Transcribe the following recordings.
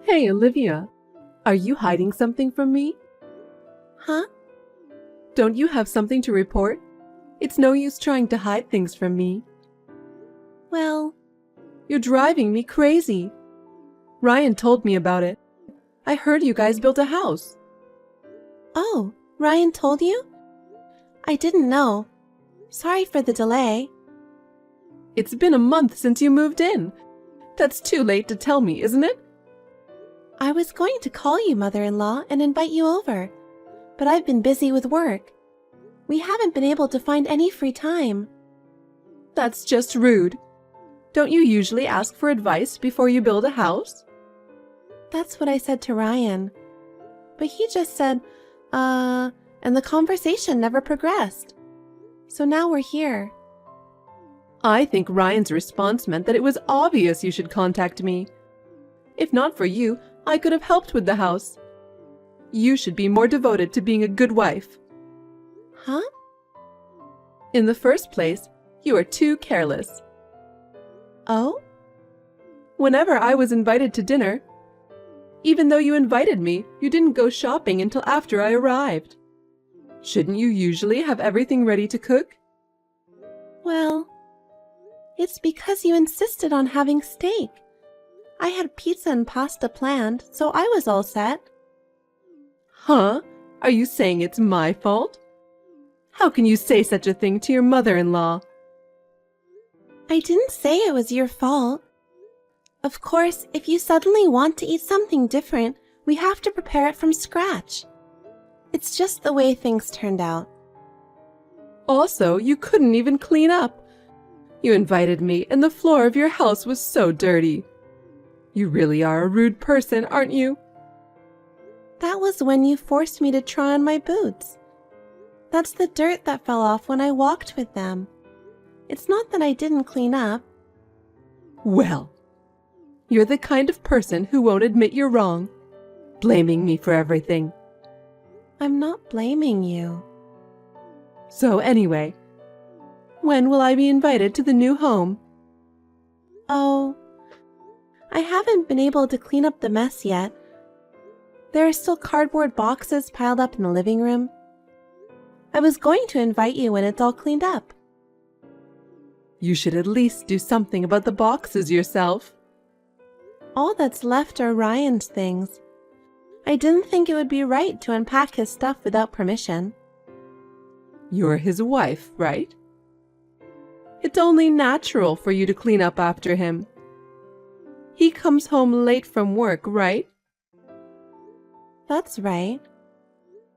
Hey, Olivia, are you hiding something from me? Huh? Don't you have something to report? It's no use trying to hide things from me. Well, You're driving me crazy. Ryan told me about it. I heard you guys built a house. oh, Ryan told you? I didn't know. Sorry for the delay. It's been a month since you moved in. That's too late to tell me, isn't it? I was going to call you, mother-in-law, and invite you over, but I've been busy with work. We haven't been able to find any free time. That's just rude. Don't you usually ask for advice before you build a house? That's what I said to Ryan. But he just said, and the conversation never progressed. So now we're here. I think Ryan's response meant that it was obvious you should contact me. If not for you, I could have helped with the house. You should be more devoted to being a good wife. Huh? In the first place, you are too careless. Oh? Whenever I was invited to dinner, even though you invited me, you didn't go shopping until after I arrived. Shouldn't you usually have everything ready to cook? Well, it's because you insisted on having steak. I had pizza and pasta planned, so I was all set. Huh? Are you saying it's my fault? How can you say such a thing to your mother-in-law? I didn't say it was your fault. Of course, if you suddenly want to eat something different, we have to prepare it from scratch. It's just the way things turned out. Also, you couldn't even clean up. You invited me, and the floor of your house was so dirty. You really are a rude person, aren't you? That was when you forced me to try on my boots. That's the dirt that fell off when I walked with them. It's not that I didn't clean up. Well, you're the kind of person who won't admit you're wrong, blaming me for everything. I'm not blaming you. So anyway, when will I be invited to the new home? Oh, I haven't been able to clean up the mess yet. There are still cardboard boxes piled up in the living room. I was going to invite you when it's all cleaned up. You should at least do something about the boxes yourself. All that's left are Ryan's things. I didn't think it would be right to unpack his stuff without permission. You're his wife, right? It's only natural for you to clean up after him. He comes home late from work, right? That's right.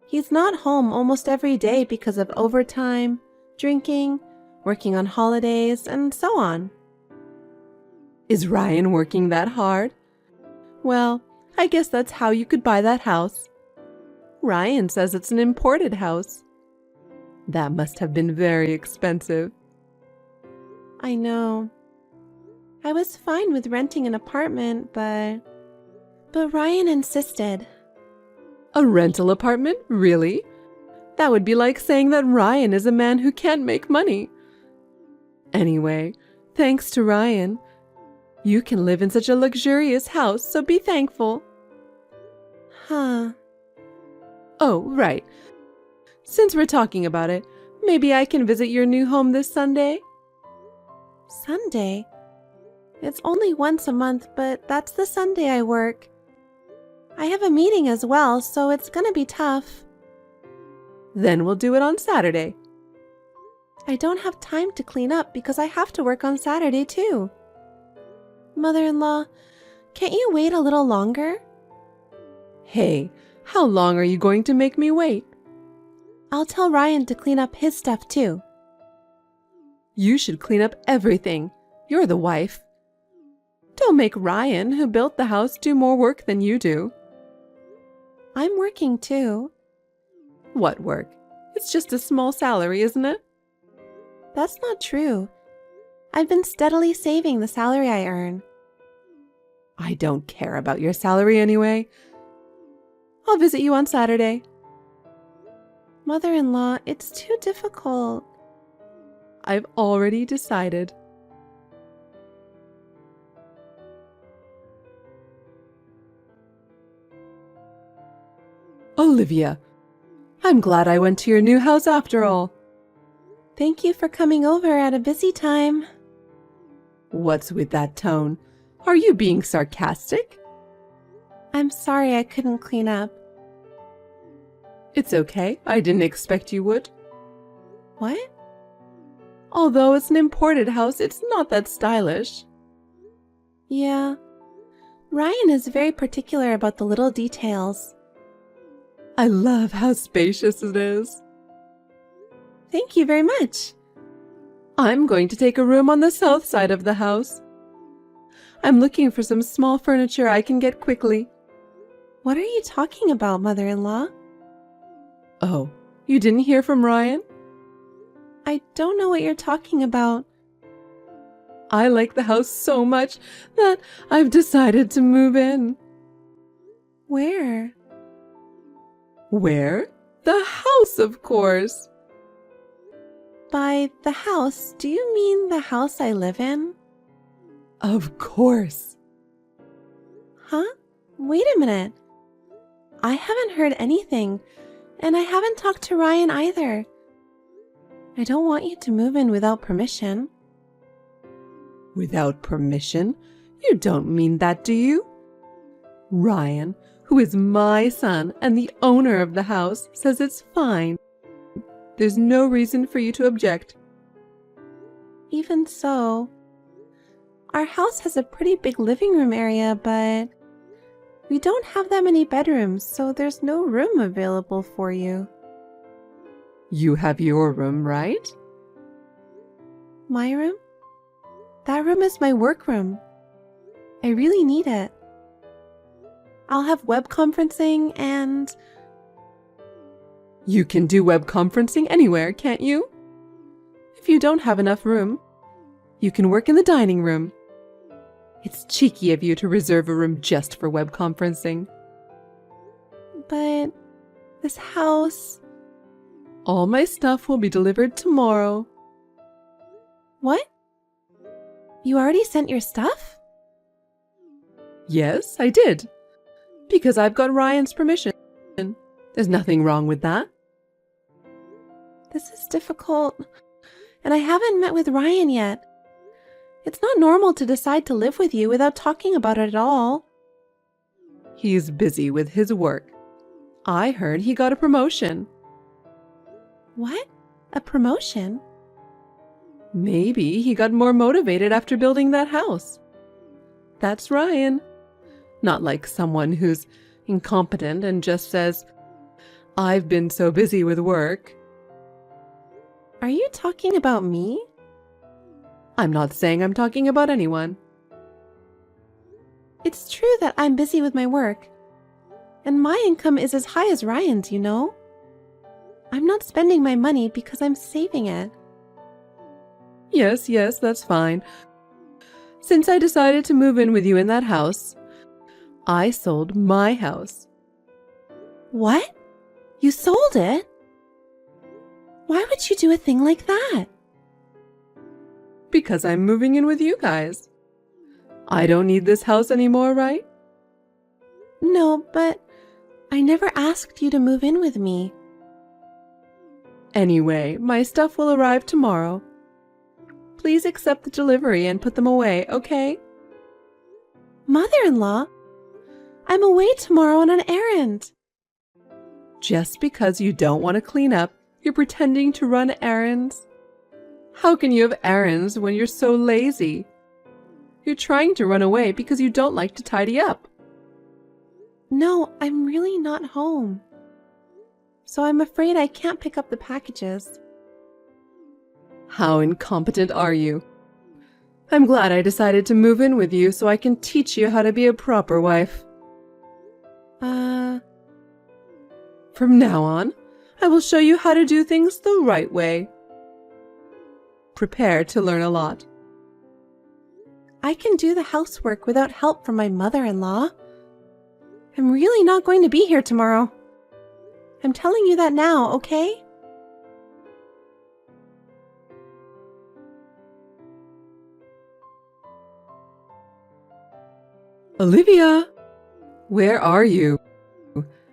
He's not home almost every day because of overtime, drinking, working on holidays, and so on. Is Ryan working that hard? Well, I guess that's how you could buy that house. Ryan says it's an imported house. That must have been very expensive. I know. I was fine with renting an apartment, but Ryan insisted. A rental apartment? Really? That would be like saying that Ryan is a man who can't make money. Anyway, thanks to Ryan, you can live in such a luxurious house, so be thankful. Huh. Oh, right. Since we're talking about it, maybe I can visit your new home this Sunday? Sunday? It's only once a month, but that's the Sunday I work. I have a meeting as well, so it's gonna be tough. Then we'll do it on Saturday. I don't have time to clean up because I have to work on Saturday too. Mother-in-law, can't you wait a little longer? Hey, how long are you going to make me wait? I'll tell Ryan to clean up his stuff too. You should clean up everything. You're the wife. Don't make Ryan, who built the house, do more work than you do. I'm working too. What work? It's just a small salary, isn't it? That's not true. I've been steadily saving the salary I earn. I don't care about your salary anyway. I'll visit you on Saturday. Mother-in-law, it's too difficult. I've already decided. Olivia, I'm glad I went to your new house after all. Thank you for coming over at a busy time. What's with that tone? Are you being sarcastic? I'm sorry I couldn't clean up. It's okay. I didn't expect you would. What? Although it's an imported house, it's not that stylish. Yeah. Ryan is very particular about the little details. I love how spacious it is. Thank you very much. I'm going to take a room on the south side of the house. I'm looking for some small furniture I can get quickly. What are you talking about, mother-in-law? Oh, you didn't hear from Ryan? I don't know what you're talking about. I like the house so much that I've decided to move in. Where? Where? The house, of course. By the house, do you mean the house I live in? Of course. Huh? Wait a minute. I haven't heard anything, and I haven't talked to Ryan either. I don't want you to move in without permission. Without permission? You don't mean that, do you? Ryan, who is my son and the owner of the house, says it's fine. There's no reason for you to object. Even so, our house has a pretty big living room area, but we don't have that many bedrooms, so there's no room available for you. You have your room, right? My room? That room is my workroom. I really need it. I'll have web conferencing and... You can do web conferencing anywhere, can't you? If you don't have enough room, you can work in the dining room. It's cheeky of you to reserve a room just for web conferencing. But this house... All my stuff will be delivered tomorrow. What? You already sent your stuff? Yes, I did. Because I've got Ryan's permission. There's nothing wrong with that. This is difficult, and I haven't met with Ryan yet. It's not normal to decide to live with you without talking about it at all. He's busy with his work. I heard he got a promotion. What? A promotion? Maybe he got more motivated after building that house. That's Ryan. Not like someone who's incompetent and just says, "I've been so busy with work." Are you talking about me? I'm not saying I'm talking about anyone. It's true that I'm busy with my work, and my income is as high as Ryan's, you know? I'm not spending my money because I'm saving it. Yes, that's fine. Since I decided to move in with you in that house, I sold my house. What? You sold it? Why would you do a thing like that? Because I'm moving in with you guys. I don't need this house anymore, right? No, but I never asked you to move in with me. Anyway, my stuff will arrive tomorrow. Please accept the delivery and put them away, okay? Mother-in-law, I'm away tomorrow on an errand. Just because you don't want to clean up, you're pretending to run errands? How can you have errands when you're so lazy? You're trying to run away because you don't like to tidy up. No, I'm really not home. So I'm afraid I can't pick up the packages. How incompetent are you? I'm glad I decided to move in with you so I can teach you how to be a proper wife. From now on, I will show you how to do things the right way. Prepare to learn a lot. I can do the housework without help from my mother-in-law. I'm really not going to be here tomorrow. I'm telling you that now, okay? Olivia, where are you?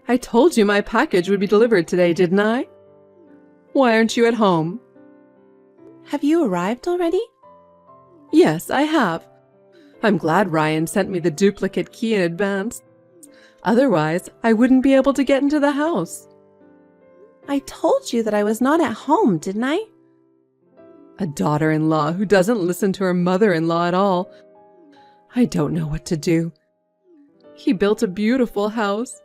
I told you my package would be delivered today, didn't I? Why aren't you at home? Have you arrived already? Yes, I have. I'm glad Ryan sent me the duplicate key in advance. Otherwise, I wouldn't be able to get into the house. I told you that I was not at home, didn't I? A daughter-in-law who doesn't listen to her mother-in-law at all. I don't know what to do. He built a beautiful house.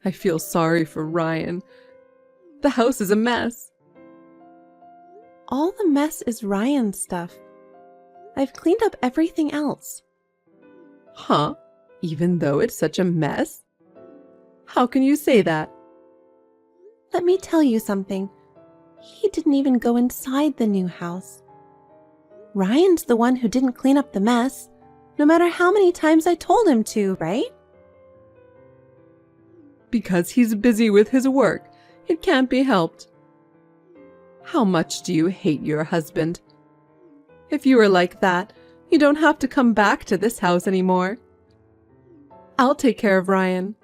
I feel sorry for Ryan. The house is a mess. All the mess is Ryan's stuff. I've cleaned up everything else. Huh? Even though it's such a mess? How can you say that? Let me tell you something. He didn't even go inside the new house. Ryan's the one who didn't clean up the mess, no matter how many times I told him to, right? Because he's busy with his work. It can't be helped. How much do you hate your husband? If you were like that, you don't have to come back to this house anymore. I'll take care of Ryan.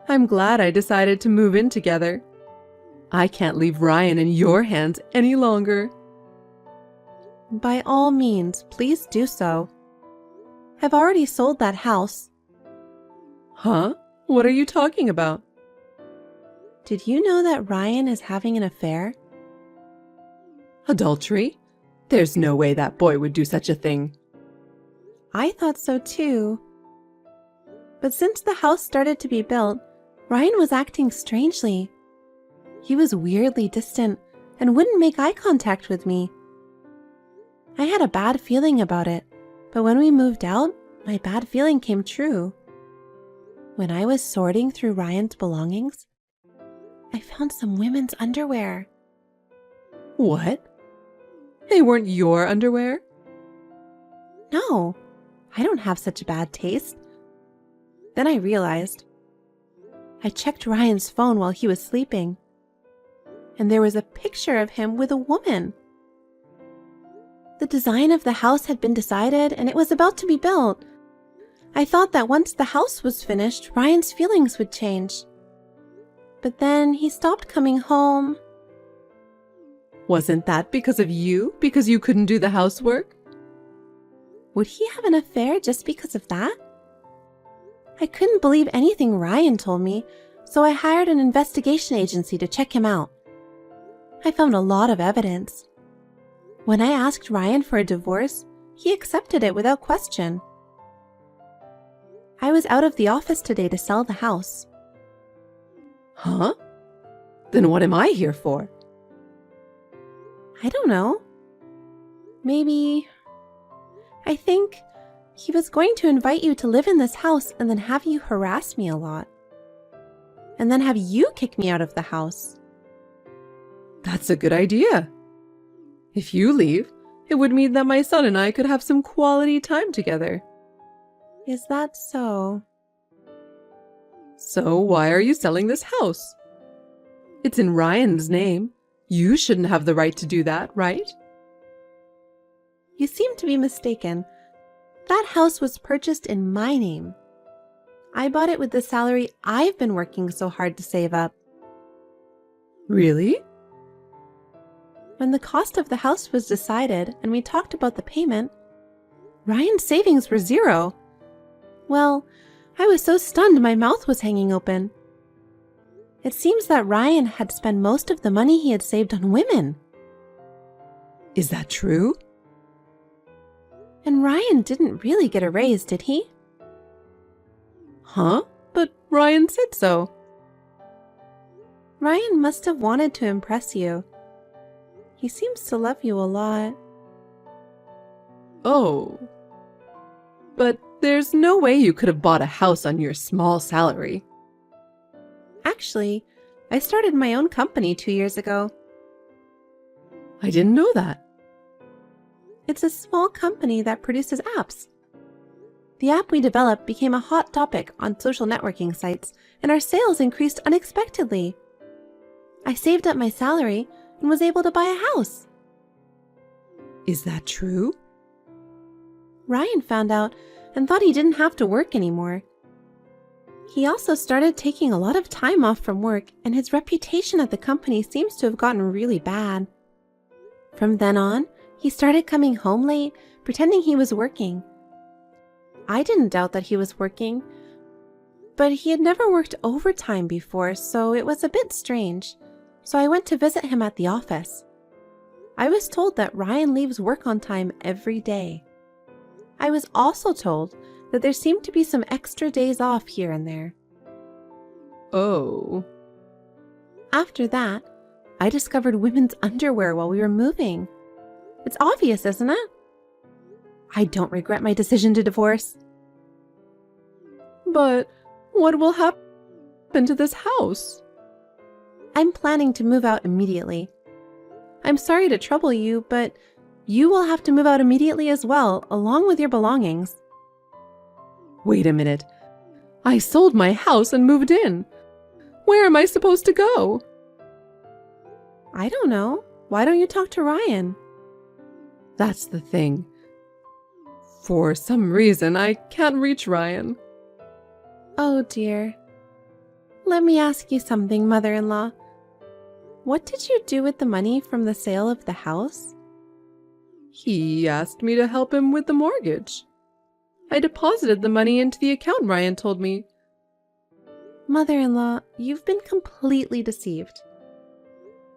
I'm glad I decided to move in together. I can't leave Ryan in your hands any longer. By all means, please do so. I've already sold that house. Huh? What are you talking about? Did you know that Ryan is having an affair? Adultery? There's no way that boy would do such a thing. I thought so too. But since the house started to be built, Ryan was acting strangely. He was weirdly distant and wouldn't make eye contact with me. I had a bad feeling about it, but when we moved out, my bad feeling came true. When I was sorting through Ryan's belongings, I found some women's underwear. What? They weren't your underwear? No, I don't have such bad taste. Then I realized. I checked Ryan's phone while he was sleeping, and there was a picture of him with a woman. The design of the house had been decided and it was about to be built. I thought that once the house was finished, Ryan's feelings would change. But then he stopped coming home. Wasn't that because of you? Because you couldn't do the housework? Would he have an affair just because of that? I couldn't believe anything Ryan told me, so I hired an investigation agency to check him out. I found a lot of evidence. When I asked Ryan for a divorce, he accepted it without question. I was out of the office today to sell the house. Huh? Then what am I here for? I don't know. Maybe... I think he was going to invite you to live in this house and then have you harass me a lot. And then have you kick me out of the house. That's a good idea. If you leave, it would mean that my son and I could have some quality time together. Is that so? So why are you selling this house? It's in Ryan's name. You shouldn't have the right to do that, right? You seem to be mistaken. That house was purchased in my name. I bought it with the salary I've been working so hard to save up. Really? When the cost of the house was decided and we talked about the payment, Ryan's savings were zero. Well, I was so stunned my mouth was hanging open. It seems that Ryan had spent most of the money he had saved on women. Is that true? And Ryan didn't really get a raise, did he? Huh? But Ryan said so. Ryan must have wanted to impress you. He seems to love you a lot. Oh. But there's no way you could have bought a house on your small salary. Actually, I started my own company 2 years ago. I didn't know that. It's a small company that produces apps. The app we developed became a hot topic on social networking sites, and our sales increased unexpectedly. I saved up my salary and was able to buy a house. Is that true? Ryan found out and thought he didn't have to work anymore. He also started taking a lot of time off from work, and his reputation at the company seems to have gotten really bad. From then on, he started coming home late, pretending he was working. I didn't doubt that he was working, but he had never worked overtime before, so it was a bit strange. So I went to visit him at the office. I was told that Ryan leaves work on time every day. I was also told that there seemed to be some extra days off here and there. Oh. After that, I discovered women's underwear while we were moving. It's obvious, isn't it? I don't regret my decision to divorce. But what will happen to this house? I'm planning to move out immediately. I'm sorry to trouble you, but you will have to move out immediately as well, along with your belongings. Wait a minute. I sold my house and moved in. Where am I supposed to go? I don't know. Why don't you talk to Ryan? That's the thing. For some reason, I can't reach Ryan. Oh dear. Let me ask you something, mother-in-law. What did you do with the money from the sale of the house? He asked me to help him with the mortgage. I deposited the money into the account Ryan told me. Mother-in-law, you've been completely deceived.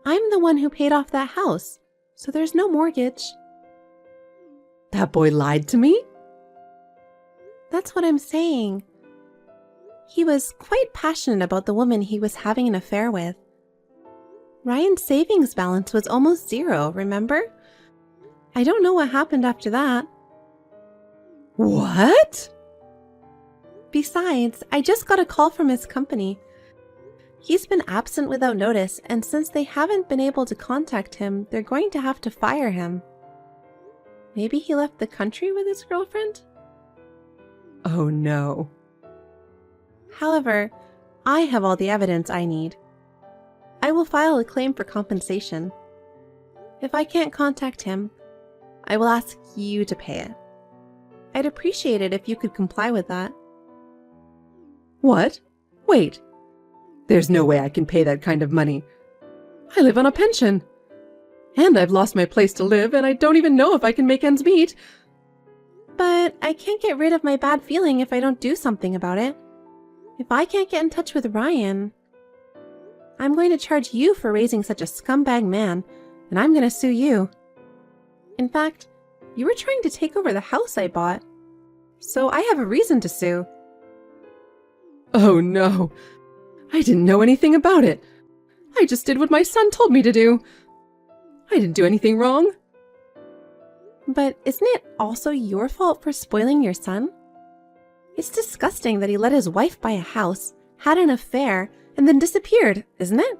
I'm the one who paid off that house, so there's no mortgage. That boy lied to me? That's what I'm saying. He was quite passionate about the woman he was having an affair with. Ryan's savings balance was almost zero, remember? I don't know what happened after that. What? Besides, I just got a call from his company. He's been absent without notice, and since they haven't been able to contact him, they're going to have to fire him. Maybe he left the country with his girlfriend? Oh no. However, I have all the evidence I need. I will file a claim for compensation. If I can't contact him, I will ask you to pay it. I'd appreciate it if you could comply with that. What? Wait. There's no way I can pay that kind of money. I live on a pension. And I've lost my place to live, and I don't even know if I can make ends meet. But I can't get rid of my bad feeling if I don't do something about it. If I can't get in touch with Ryan, I'm going to charge you for raising such a scumbag man, and I'm going to sue you. In fact, you were trying to take over the house I bought, so I have a reason to sue. Oh no. I didn't know anything about it. I just did what my son told me to do. I didn't do anything wrong. But isn't it also your fault for spoiling your son? It's disgusting that he let his wife buy a house, had an affair, and then disappeared, isn't it?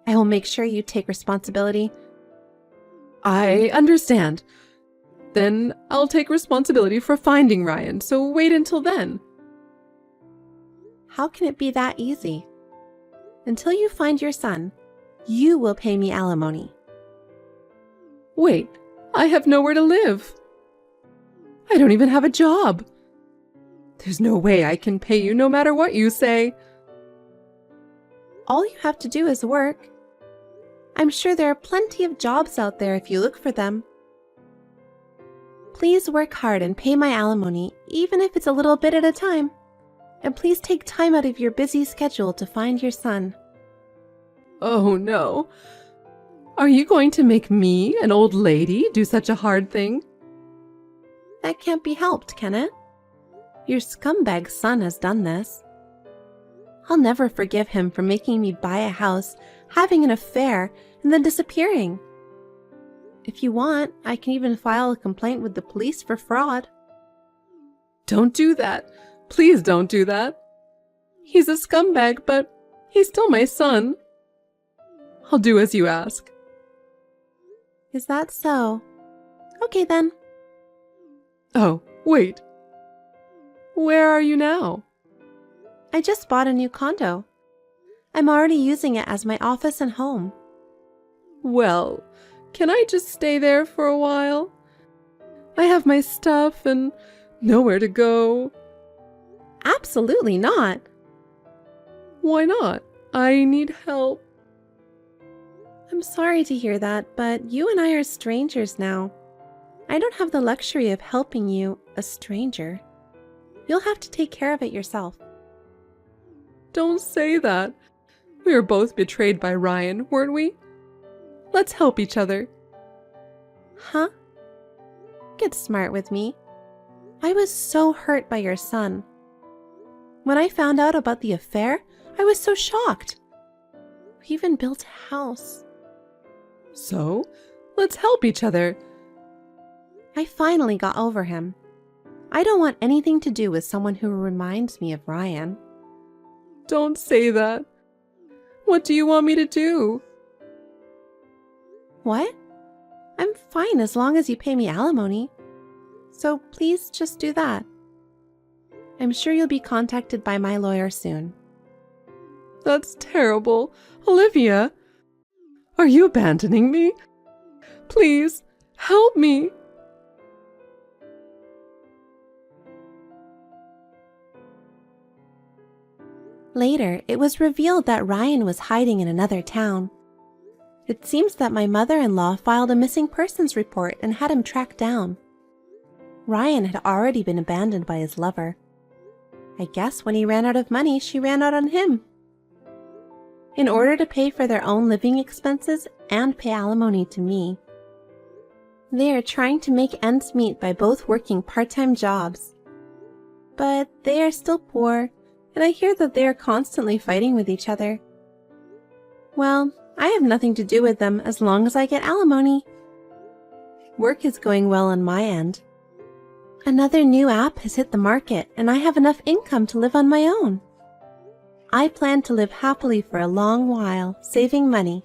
I will make sure you take responsibility. I understand. Then I'll take responsibility for finding Ryan, so wait until then. How can it be that easy? Until you find your son, you will pay me alimony. Wait, I have nowhere to live. I don't even have a job. There's no way I can pay you no matter what you say. All you have to do is work. I'm sure there are plenty of jobs out there if you look for them. Please work hard and pay my alimony, even if it's a little bit at a time. And please take time out of your busy schedule to find your son. Oh no. Are you going to make me, an old lady, do such a hard thing? That can't be helped, can it? Your scumbag son has done this. I'll never forgive him for making me buy a house, having an affair, and then disappearing. If you want, I can even file a complaint with the police for fraud. Don't do that. Please don't do that. He's a scumbag, but he's still my son. I'll do as you ask. Is that so? Okay then. Oh, wait. Where are you now? I just bought a new condo. I'm already using it as my office and home. Well, can I just stay there for a while? I have my stuff and nowhere to go. Absolutely not. Why not? I need help. I'm sorry to hear that, but you and I are strangers now. I don't have the luxury of helping you, a stranger. You'll have to take care of it yourself. Don't say that. We were both betrayed by Ryan, weren't we? Let's help each other. Huh? Get smart with me. I was so hurt by your son. When I found out about the affair, I was so shocked. We even built a house. So, let's help each other. I finally got over him. I don't want anything to do with someone who reminds me of Ryan. Don't say that. What do you want me to do? What? I'm fine as long as you pay me alimony. So please just do that. I'm sure you'll be contacted by my lawyer soon. That's terrible. Olivia, are you abandoning me? Please, help me. Later, it was revealed that Ryan was hiding in another town. It seems that my mother-in-law filed a missing persons report and had him tracked down. Ryan had already been abandoned by his lover. I guess when he ran out of money, she ran out on him. In order to pay for their own living expenses and pay alimony to me. They are trying to make ends meet by both working part-time jobs. But they are still poor, and I hear that they are constantly fighting with each other. Well, I have nothing to do with them as long as I get alimony. Work is going well on my end. Another new app has hit the market, and I have enough income to live on my own. I plan to live happily for a long while, saving money,